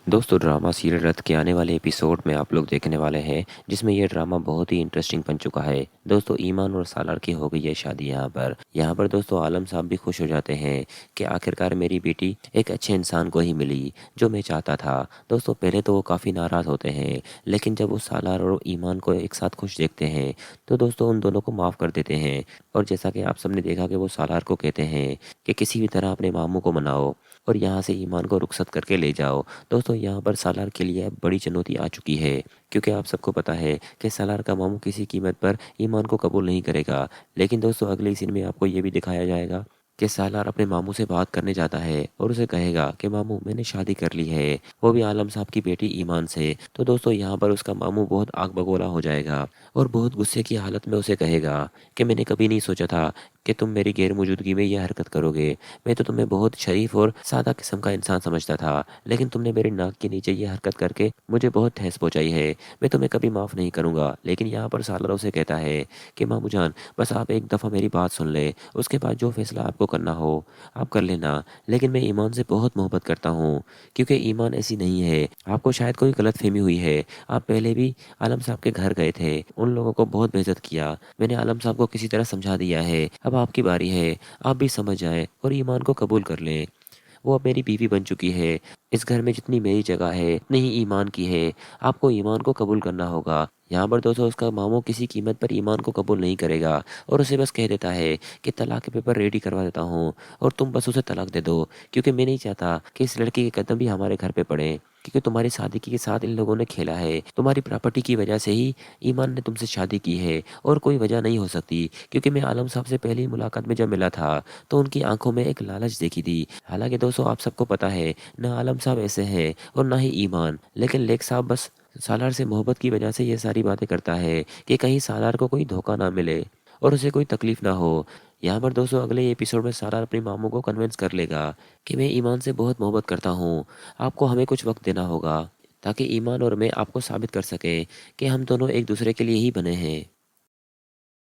दोस्तों drama serial रथ के आने वाले एपिसोड में आप लोग देखने वाले हैं जिसमें ये ड्रामा बहुत ही इंटरेस्टिंग बन चुका है। दोस्तों ईमान और सालार की हो गई है शादी। यहाँ पर दोस्तों आलम साहब भी खुश हो जाते हैं कि आखिरकार मेरी बेटी एक अच्छे इंसान को ही मिली जो मैं चाहता था। दोस्तों पहले तो वो काफ़ी नाराज़ होते हैं, लेकिन जब वो सालार और ईमान को एक साथ खुश देखते हैं तो दोस्तों उन दोनों को माफ़ कर देते हैं। और जैसा कि आप सबने देखा कि वो सालार को कहते हैं कि किसी भी तरह अपने मामू को मनाओ और यहाँ से ईमान को रुखसत करके ले जाओ। दोस्तों यहाँ पर सालार के लिए अब बड़ी चुनौती आ चुकी है, क्योंकि आप सबको पता है कि सालार का मामू किसी कीमत पर ईमान को कबूल नहीं करेगा। लेकिन दोस्तों अगले सीन में आपको ये भी दिखाया जाएगा कि सालार अपने मामू से बात करने जाता है और उसे कहेगा कि मामू मैंने शादी कर ली है, वो भी आलम साहब की बेटी ईमान से। तो दोस्तों यहाँ पर उसका मामू बहुत आग बगोला हो जाएगा और बहुत गुस्से की हालत में उसे कहेगा कि मैंने कभी नहीं सोचा था कि तुम मेरी गैर मौजूदगी में यह हरकत करोगे। मैं तो तुम्हें बहुत शरीफ और सादा किस्म का इंसान समझता था, लेकिन तुमने मेरे नाक के नीचे ये हरकत करके मुझे बहुत ठेस पहुंचाई है। मैं तुम्हें कभी माफ़ नहीं करूंगा। लेकिन यहाँ पर सालार उसे कहता है कि मामू जान, बस आप एक दफ़ा मेरी बात सुन ले, उसके बाद जो फैसला आपको करना हो आप कर लेना। लेकिन मैं ईमान से बहुत मोहब्बत करता हूँ, क्योंकि ईमान ऐसी नहीं है। आपको शायद कोई गलतफहमी हुई है। आप पहले भी आलम साहब के घर गए थे, उन लोगों को बहुत बेइज्जत किया। मैंने आलम साहब को किसी तरह समझा दिया है। अब आपकी बारी है, आप भी समझ जाएं और ईमान को कबूल कर लें। वो अब मेरी बीवी बन चुकी है। इस घर में जितनी मेरी जगह है उतनी ही ईमान की है। आपको ईमान को कबूल करना होगा। यहाँ पर दोस्तों उसका मामू किसी कीमत पर ईमान को कबूल नहीं करेगा और उसे बस कह देता है कि तलाक के पेपर रेडी करवा देता हूँ और तुम बस उसे तलाक दे दो, क्योंकि मैं नहीं चाहता कि इस लड़की के कदम भी हमारे घर पे पड़े। क्योंकि तुम्हारी शादी के साथ इन लोगों ने खेला है। तुम्हारी प्रॉपर्टी की वजह से ही ईमान ने तुमसे शादी की है और कोई वजह नहीं हो सकती। क्योंकि मैं आलम साहब से पहली मुलाकात में जब मिला था तो उनकी आंखों में एक लालच देखी थी। हालांकि दोस्तों आप सबको पता है ना आलम साहब ऐसे हैं और ना ही ईमान, लेकिन लेक साहब बस सालार से मोहब्बत की वजह से ये सारी बातें करता है कि कहीं सालार को कोई धोखा ना मिले और उसे कोई तकलीफ ना हो। यहाँ पर दोस्तों अगले एपिसोड में सालार अपनी मामू को कन्विंस कर लेगा कि मैं ईमान से बहुत मोहब्बत करता हूँ। आपको हमें कुछ वक्त देना होगा ताकि ईमान और मैं आपको साबित कर सकें कि हम दोनों एक दूसरे के लिए ही बने हैं।